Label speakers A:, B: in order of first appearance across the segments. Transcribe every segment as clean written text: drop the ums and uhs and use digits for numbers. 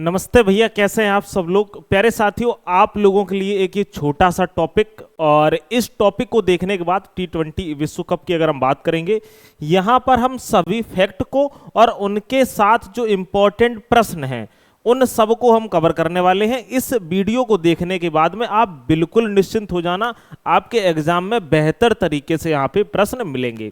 A: नमस्ते भैया, कैसे हैं आप सब लोग। प्यारे साथियों, आप लोगों के लिए एक ये छोटा सा टॉपिक, और इस टॉपिक को देखने के बाद T20 विश्व कप की अगर हम बात करेंगे, यहाँ पर हम सभी फैक्ट को और उनके साथ जो इम्पोर्टेंट प्रश्न हैं उन सब को हम कवर करने वाले हैं। इस वीडियो को देखने के बाद में आप बिल्कुल निश्चिंत हो जाना, आपके एग्जाम में बेहतर तरीके से यहाँ पे प्रश्न मिलेंगे।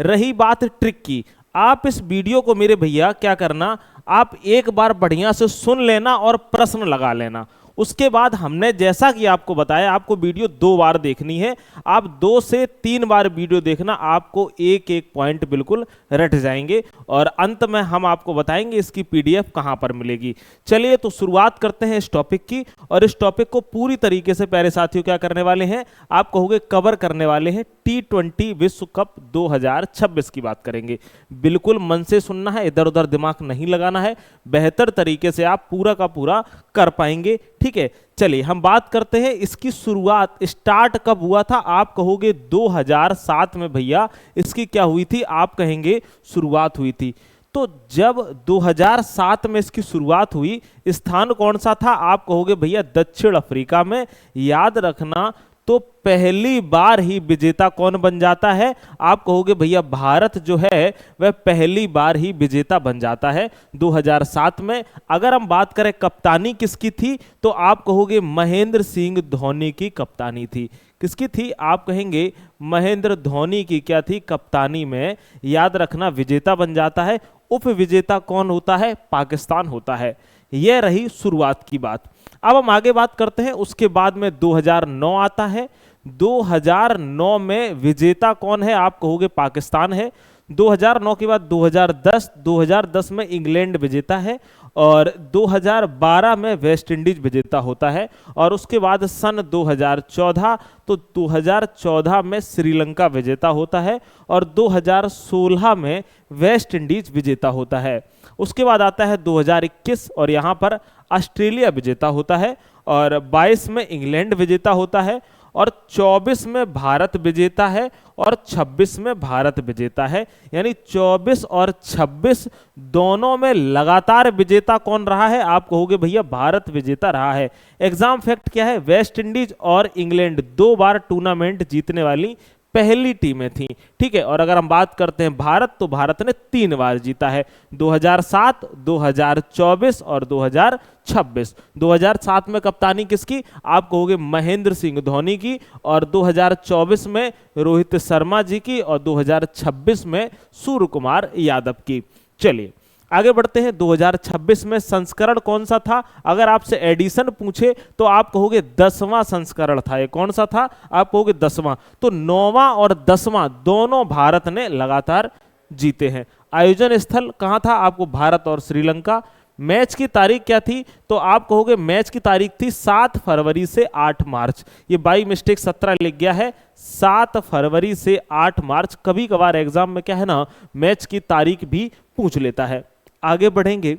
A: रही बात ट्रिक की, आप इस वीडियो को मेरे भैया क्या करना, आप एक बार बढ़िया से सुन लेना और प्रश्न लगा लेना। उसके बाद हमने जैसा कि आपको बताया, आपको वीडियो 2 बार देखनी है। आप 2 से 3 बार वीडियो देखना, आपको एक एक पॉइंट बिल्कुल रट जाएंगे और अंत में हम आपको बताएंगे इसकी पीडीएफ कहां पर मिलेगी। चलिए तो शुरुआत करते हैं इस टॉपिक की, और इस टॉपिक को पूरी तरीके से प्यारे साथियों क्या करने वाले हैं, आप कहोगे कवर करने वाले हैं। T20 विश्व कप 2026 की बात करेंगे। बिल्कुल मन से सुनना है, इधर उधर दिमाग नहीं लगाना है, बेहतर तरीके से आप पूरा का पूरा कर पाएंगे। ठीक है, चलिए हम बात करते हैं इसकी शुरुआत स्टार्ट कब हुआ था। आप कहोगे 2007 में भैया इसकी क्या हुई थी, आप कहेंगे शुरुआत हुई थी। तो जब 2007 में इसकी शुरुआत हुई, स्थान कौन सा था, आप कहोगे भैया दक्षिण अफ्रीका में। याद रखना, तो पहली बार ही विजेता कौन बन जाता है, आप कहोगे भैया भारत जो है वह पहली बार ही विजेता बन जाता है 2007 में। अगर हम बात करें कप्तानी किसकी थी, तो आप कहोगे महेंद्र सिंह धोनी की कप्तानी थी। किसकी थी, आप कहेंगे महेंद्र धोनी की क्या थी कप्तानी में। याद रखना, विजेता बन जाता है। उप विजेता कौन होता है, पाकिस्तान होता है। यह रही शुरुआत की बात। अब हम आगे बात करते हैं, उसके बाद में 2009 आता है। 2009 में विजेता कौन है, आप कहोगे पाकिस्तान है। 2009 के बाद 2010 में इंग्लैंड विजेता है, और 2012 में वेस्ट इंडीज विजेता होता है, और उसके बाद सन 2014, तो 2014 में श्रीलंका विजेता होता है, और 2016 में वेस्ट इंडीज विजेता होता है। उसके बाद आता है 2021, और यहाँ पर ऑस्ट्रेलिया विजेता होता है, और 22 में इंग्लैंड विजेता होता है, और 24 में भारत विजेता है, और 26 में भारत विजेता है। यानी 24 और 26 दोनों में लगातार विजेता कौन रहा है, आप कहोगे भैया भारत विजेता रहा है। एग्जाम फैक्ट क्या है, वेस्ट इंडीज और इंग्लैंड 2 बार टूर्नामेंट जीतने वाली पहली टीमें थी। ठीक है, और अगर हम बात करते हैं भारत, तो भारत ने 3 बार जीता है, 2007, 2024 और 2026। 2007 में कप्तानी किसकी, आप कहोगे महेंद्र सिंह धोनी की, और 2024 में रोहित शर्मा जी की, और 2026 में सूर्य कुमार यादव की। चलिए आगे बढ़ते हैं। 2026 में संस्करण कौन सा था, अगर आपसे एडिशन पूछे तो आप कहोगे 10वां संस्करण था। ये कौन सा था, आप कहोगे 10वां। तो 9वां और 10वां दोनों भारत ने लगातार जीते हैं। आयोजन स्थल कहां था, आपको भारत और श्रीलंका। मैच की तारीख क्या थी, तो आप कहोगे मैच की तारीख थी 7 फरवरी से 8 मार्च। ये बाई मिस्टेक 17 लिख गया है, 7 फरवरी से 8 मार्च। कभी कभार एग्जाम में क्या है ना, मैच की तारीख भी पूछ लेता है। आगे बढ़ेंगे,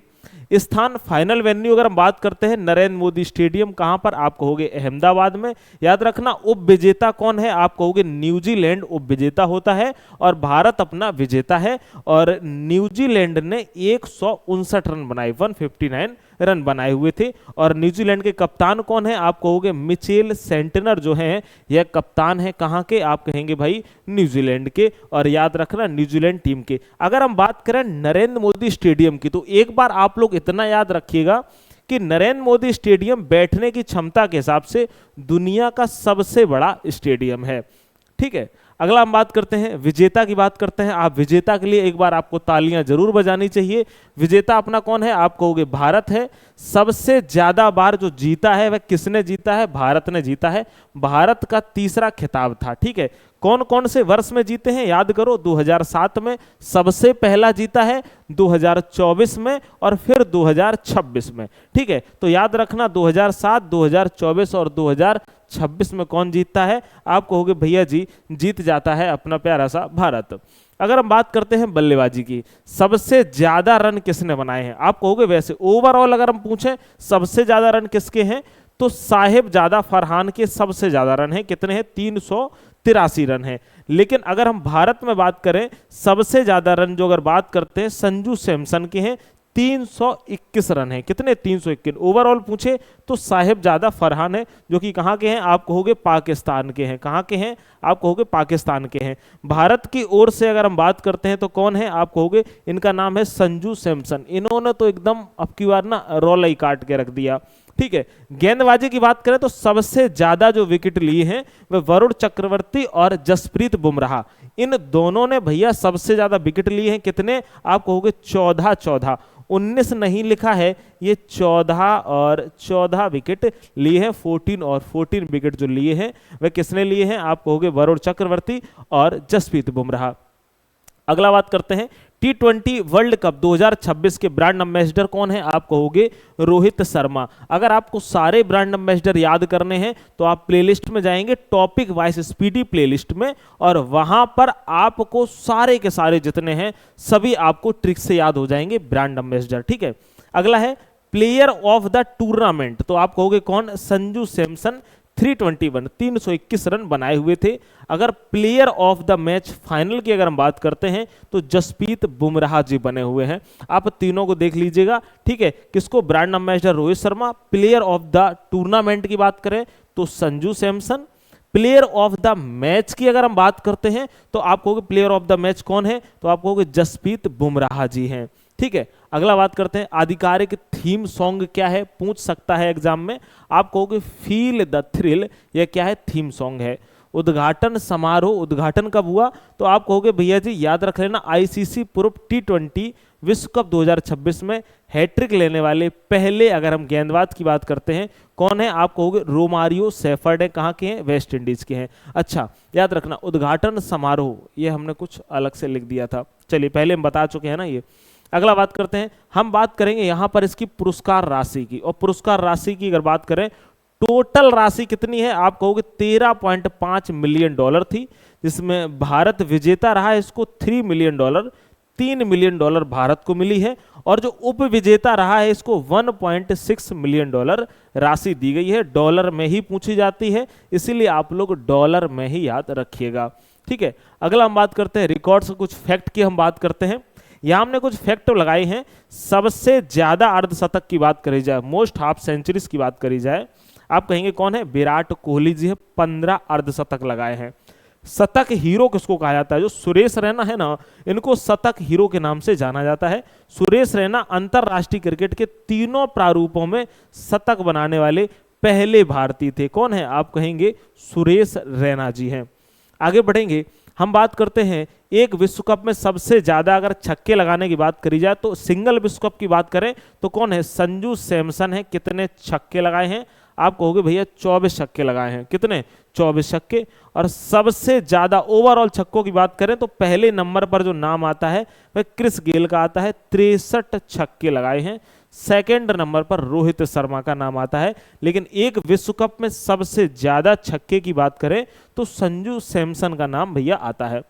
A: स्थान फाइनल वेन्यू अगर हम बात करते हैं, नरेंद्र मोदी स्टेडियम कहां पर, आप कहोगे अहमदाबाद में। याद रखना, उप विजेता कौन है, आप कहोगे न्यूजीलैंड उप विजेता होता है, और भारत अपना विजेता है। और न्यूजीलैंड ने 159 रन बनाए, 159 रन बनाए हुए थे। और न्यूजीलैंड के कप्तान कौन है, आप कहोगे मिचेल सेंटनर जो हैं, यह कप्तान है कहां के, आप कहेंगे भाई न्यूजीलैंड के। और याद रखना न्यूजीलैंड टीम के। अगर हम बात करें नरेंद्र मोदी स्टेडियम की, तो एक बार आप लोग इतना याद रखिएगा कि नरेंद्र मोदी स्टेडियम बैठने की क्षमता के हिसाब से दुनिया का सबसे बड़ा स्टेडियम है। ठीक है, अगला हम बात करते हैं, विजेता की बात करते हैं। आप विजेता के लिए एक बार आपको तालियां जरूर बजानी चाहिए। विजेता अपना कौन है, आप कहोगे भारत है। सबसे ज्यादा बार जो जीता है वह किसने जीता है, भारत ने जीता है। भारत का 3रा खिताब था। ठीक है, कौन कौन से वर्ष में जीते हैं, याद करो। 2007 में सबसे पहला जीता है, 2024 में, और फिर 2026 में। ठीक है, तो याद रखना 2007, 2024 और 2026 में कौन जीतता है, आप कहोगे भैया जी जीत जाता है अपना प्यारा सा भारत। अगर हम बात करते हैं बल्लेबाजी की, सबसे ज्यादा रन किसने बनाए हैं, आप कहोगे वैसे ओवरऑल अगर हम पूछें सबसे ज्यादा रन किसके हैं, तो साहिबजादा फरहान के सबसे ज्यादा रन हैं। कितने हैं, 383 रन हैं। लेकिन अगर हम भारत में बात करें, सबसे ज्यादा रन जो अगर बात करते हैं संजू सैमसन के हैं, 321 रन है। कितने? 321। ओवरऑल पूछे तो साहिबजादा फरहान है, जो कि कहाँ के हैं? आप कहोगे पाकिस्तान के हैं। कहाँ के हैं? आप कहोगे पाकिस्तान के हैं। भारत की ओर से अगर हम बात करते हैं तो कौन है? आप कहोगे इनका नाम है संजू सैमसन। इन्होंने तो एकदम अब की बार ना रौला ही काट के रख दिया। ठीक है, गेंदबाजी की बात करें तो सबसे ज्यादा जो विकेट लिए हैं वे वरुण चक्रवर्ती और जसप्रीत बुमराह, इन दोनों ने भैया सबसे ज्यादा विकेट लिए हैं। कितने? आप कहोगे 14। 19 नहीं लिखा है, ये 14 और 14 विकेट लिए हैं। 14 और 14 विकेट जो लिए हैं वे किसने लिए हैं? आप कहोगे वरुण चक्रवर्ती और जसप्रीत बुमराह। अगला बात करते हैं T20 वर्ल्ड कप 2026 के ब्रांड एम्बेसडर कौन है? आप कहोगे रोहित शर्मा। अगर आपको सारे ब्रांड एम्बेसडर याद करने हैं तो आप प्लेलिस्ट में जाएंगे, टॉपिक वाइज स्पीडी प्लेलिस्ट में, और वहां पर आपको सारे के सारे जितने हैं सभी आपको ट्रिक से याद हो जाएंगे ब्रांड एम्बेसडर। ठीक है, अगला है प्लेयर ऑफ द टूर्नामेंट, तो आप कहोगे कौन? संजू सैमसन। 321 रन बनाए हुए थे। अगर player of the match final की अगर हम बात करते हैं तो जसप्रीत बुमराह जी बने हुए हैं। आप तीनों को देख लीजिएगा। ठीक है, किसको? Brand ambassador Rohit Sharma. Player of the tournament की बात करें तो Sanju Samson. Player of the match की अगर हम बात करते हैं तो आप कहोगे प्लेयर ऑफ द मैच कौन है? तो आप कहोगे जसप्रीत बुमराह जी हैं। ठीक है, अगला बात करते हैं आधिकारिक थीम सॉन्ग क्या है? पूछ सकता है एग्जाम में। आप कहोगे फील द थ्रिल, यह क्या है? थीम सॉन्ग है। उद्घाटन समारोह, उद्घाटन कब हुआ? तो आप कहोगे भैया जी याद रख लेना, आईसीसी पुरुष T20 विश्व कप 2026 में हैट्रिक लेने वाले पहले, अगर हम गेंदबाज की बात करते हैं, कौन है? आप कहोगे रोमारियो सेफर्ड है। कहाँ के हैं? वेस्ट इंडीज के हैं। अच्छा, याद रखना उद्घाटन समारोह, ये हमने कुछ अलग से लिख दिया था। चलिए, पहले हम बता चुके हैं ना ये। अगला बात करते हैं, हम बात करेंगे यहां पर इसकी पुरस्कार राशि की, और पुरस्कार राशि की अगर बात करें टोटल राशि कितनी है? आप कहोगे 13.5 मिलियन डॉलर थी, जिसमें भारत विजेता रहा है। इसको 3 million dollar, 3 million dollar Bharat को मिली है, और जो उप विजेता रहा है इसको 1.6 मिलियन डॉलर राशि दी गई है। डॉलर में ही पूछी जाती है, इसीलिए आप लोग डॉलर में ही याद रखिएगा। ठीक है, अगला हम बात करते हैं रिकॉर्ड्स, कुछ फैक्ट की हम बात करते हैं। यहां हमने कुछ फैक्ट लगाए हैं। सबसे ज्यादा अर्धशतक की बात करी जाए, मोस्ट हाफ सेंचुरीज की बात करी जाए, आप कहेंगे कौन है? विराट कोहली जी है। 15 अर्धशतक लगाए हैं। शतक हीरो किसको कहा जाता है? जो सुरेश रैना है ना, इनको शतक हीरो के नाम से जाना जाता है। सुरेश रैना अंतरराष्ट्रीय क्रिकेट के तीनों प्रारूपों में शतक बनाने वाले पहले भारतीय थे। कौन है? आप कहेंगे सुरेश रैना जी हैं। आगे बढ़ेंगे, हम बात करते हैं एक विश्व कप में सबसे ज्यादा अगर छक्के लगाने की बात करी जाए तो सिंगल विश्व कप की बात करें तो कौन है? संजू सैमसन है। कितने छक्के लगाए हैं? आप कहोगे भैया 24 छक्के लगाए हैं। कितने? 24 छक्के। और सबसे ज्यादा ओवरऑल छक्कों की बात करें तो पहले नंबर पर जो नाम आता है वह क्रिस गेल का आता है, 63 छक्के लगाए हैं। सेकंड नंबर पर रोहित शर्मा का नाम आता है। लेकिन एक विश्व कप में सबसे ज्यादा छक्के की बात करें तो संजू सैमसन का नाम भैया आता है।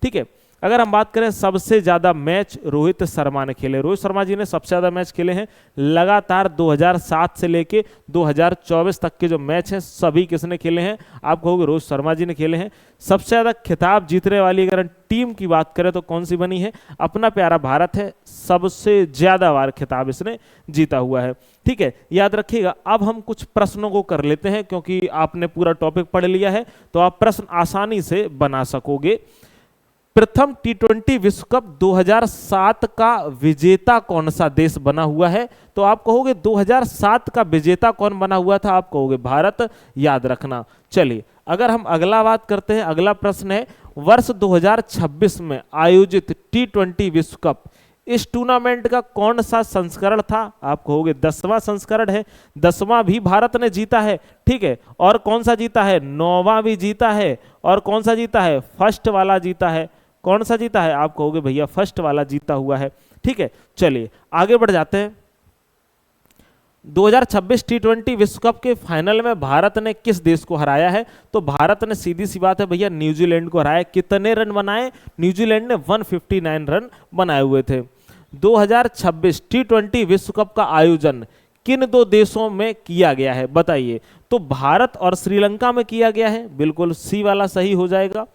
A: ठीक है, अगर हम बात करें सबसे ज्यादा मैच रोहित शर्मा ने खेले, रोहित शर्मा जी ने सबसे ज्यादा मैच खेले हैं लगातार 2007 से लेके 2024 तक के जो मैच हैं सभी किसने खेले हैं? आप कहोगे रोहित शर्मा जी ने खेले हैं। सबसे ज्यादा खिताब जीतने वाली अगर टीम की बात करें तो कौन सी बनी है? अपना प्यारा भारत है, सबसे ज्यादा बार खिताब इसने जीता हुआ है। ठीक है, याद रखिएगा। अब हम कुछ प्रश्नों को कर लेते हैं, क्योंकि आपने पूरा टॉपिक पढ़ लिया है तो आप प्रश्न आसानी से बना सकोगे। प्रथम T20 विश्व कप 2007 का विजेता कौन सा देश बना हुआ है? तो आप कहोगे 2007 का विजेता कौन बना हुआ था? आप कहोगे भारत, याद रखना। चलिए, अगर हम अगला बात करते हैं, अगला प्रश्न है वर्ष 2026 में आयोजित T20 विश्व कप, इस टूर्नामेंट का कौन सा संस्करण था? आप कहोगे 10वां संस्करण है। 10वां भी भारत ने जीता है। ठीक है, और कौन सा जीता है? 9वां भी जीता है। और कौन सा जीता है? फर्स्ट वाला जीता है। कौन सा जीता है? आप कहोगे भैया फर्स्ट वाला जीता हुआ है। ठीक है, चलिए आगे बढ़ जाते हैं। 2026 T20 विश्व कप के फाइनल में भारत ने किस देश को हराया है? तो भारत ने सीधी सी बात है भैया न्यूजीलैंड को हराया। कितने रन बनाए? न्यूजीलैंड ने 159 रन बनाए हुए थे। 2026 T20 विश्व कप का आयोजन किन दो देशों में किया गया है? बताइए। तो भारत और श्रीलंका में किया गया है, बिल्कुल सी वाला सही हो जाएगा।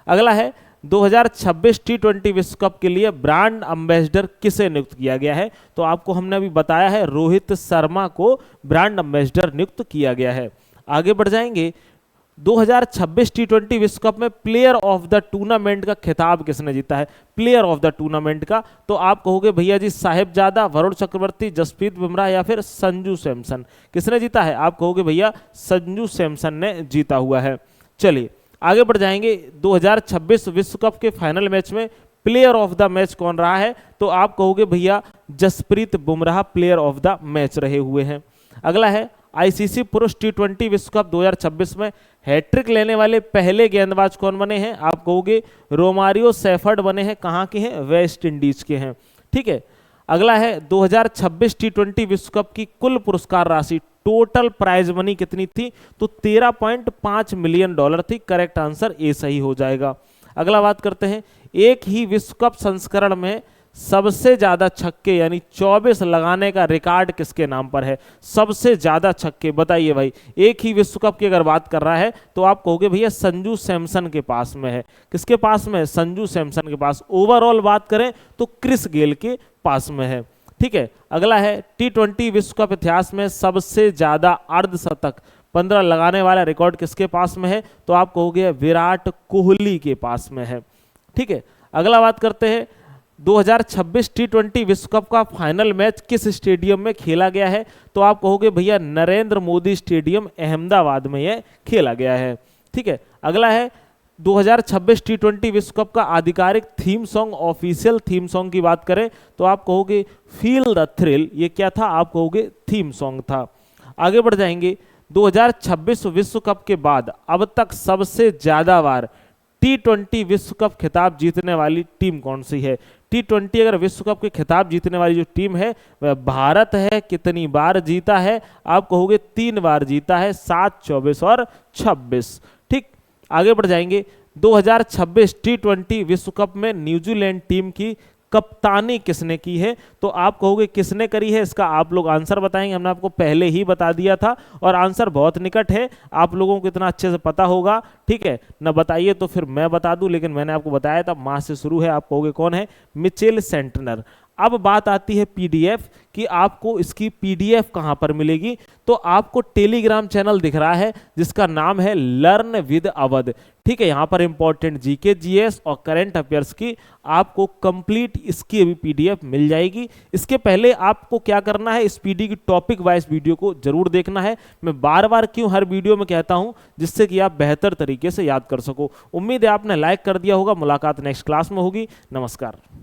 A: अगला है 2026 टी20 विश्व कप के लिए ब्रांड एम्बेसडर किसे नियुक्त किया गया है? तो आपको हमने अभी बताया है, रोहित शर्मा को ब्रांड एम्बेसडर नियुक्त किया गया है। आगे बढ़ जाएंगे, 2026 टी20 विश्व कप में प्लेयर ऑफ द टूर्नामेंट का खिताब किसने जीता है? प्लेयर ऑफ द टूर्नामेंट का तो आप कहोगे भैया जी साहिबजादा, वरुण चक्रवर्ती, जसप्रीत बुमराह या फिर संजू सैमसन। किसने जीता है? आप कहोगे भैया संजू सैमसन ने जीता हुआ है। चलिए आगे बढ़ जाएंगे, 2026 विश्व कप के फाइनल मैच में प्लेयर ऑफ द मैच कौन रहा है? तो आप कहोगे भैया Jasprit Bumrah player of the match रहे हुए हैं। अगला है, आईसीसी पुरुष टी20 विश्व कप 2026 में हैट्रिक लेने वाले पहले गेंदबाज कौन बने हैं? आप कहोगे रोमारियो सेफर्ड बने हैं। कहाँ के हैं? वेस्ट इंडीज के हैं। ठीक है। अगला है, 2026 टी20 विश्व कप की कुल पुरस्कार राशि, टोटल प्राइज मनी कितनी थी? तो 13.5 मिलियन डॉलर थी। करेक्ट आंसर ए सही हो जाएगा। अगला बात करते हैं, एक ही विश्व कप संस्करण में सबसे ज्यादा छक्के यानी 24 लगाने का रिकॉर्ड किसके नाम पर है? सबसे ज्यादा छक्के बताइए भाई, एक ही विश्व कप की अगर बात कर रहा है तो आप कहोगे भैया संजू सैमसन के पास में है। किसके पास में है? संजू सैमसन के पास। ओवरऑल बात करें तो क्रिस गेल के पास में है। ठीक है। अगला है, टी20 विश्व कप इतिहास में सबसे ज्यादा अर्धशतक 15 लगाने वाला रिकॉर्ड किसके पास में है? तो आप कहोगे विराट कोहली के पास में है। ठीक है। अगला बात करते हैं, 2026 टी20 विश्व कप का फाइनल मैच किस स्टेडियम में खेला गया है? तो आप कहोगे भैया नरेंद्र मोदी स्टेडियम अहमदाबाद में यह खेला गया है। ठीक है। अगला है, 2026 टी20 विश्व कप का आधिकारिक theme song, official theme song की बात करें तो आप कहोगे फील द थ्रिल। ये क्या था? आप कहोगे थीम सॉन्ग था। आगे बढ़ जाएंगे, 2026 विश्व कप के बाद अब तक सबसे ज्यादा बार टी20 विश्व कप खिताब जीतने वाली टीम कौन सी है? टी20 अगर विश्व कप के खिताब जीतने वाली जो टीम है वह भारत है। कितनी बार जीता है? आप कहोगे 3 बार जीता है, 7, 24 और 26। ठीक। आगे बढ़ जाएंगे, 2026 टी20 विश्व कप में न्यूजीलैंड टीम की कप्तानी किसने की है? तो आप कहोगे किसने करी है? इसका आप लोग आंसर बताएंगे। हमने आपको पहले ही बता दिया था और आंसर बहुत निकट है, आप लोगों को इतना अच्छे से पता होगा। ठीक है ना? बताइए तो फिर मैं बता दूं, लेकिन मैंने आपको बताया था मां से शुरू है। आप कहोगे कौन है? Mitchell Santner. अब बात आती है पीडीएफ कि आपको इसकी पीडीएफ कहां पर मिलेगी? तो आपको टेलीग्राम चैनल दिख रहा है जिसका नाम है लर्न विद अवध। ठीक है। यहां पर इंपॉर्टेंट जीके, जीएस और करंट अफेयर्स की आपको कंप्लीट इसकी अभी पीडीएफ मिल जाएगी। इसके पहले आपको क्या करना है, इस पीडी की टॉपिक वाइज वीडियो को जरूर देखना है। मैं बार बार क्यों हर वीडियो में कहता हूं, जिससे कि आप बेहतर तरीके से याद कर सको। उम्मीद है आपने लाइक कर दिया होगा। मुलाकात नेक्स्ट क्लास में होगी। नमस्कार।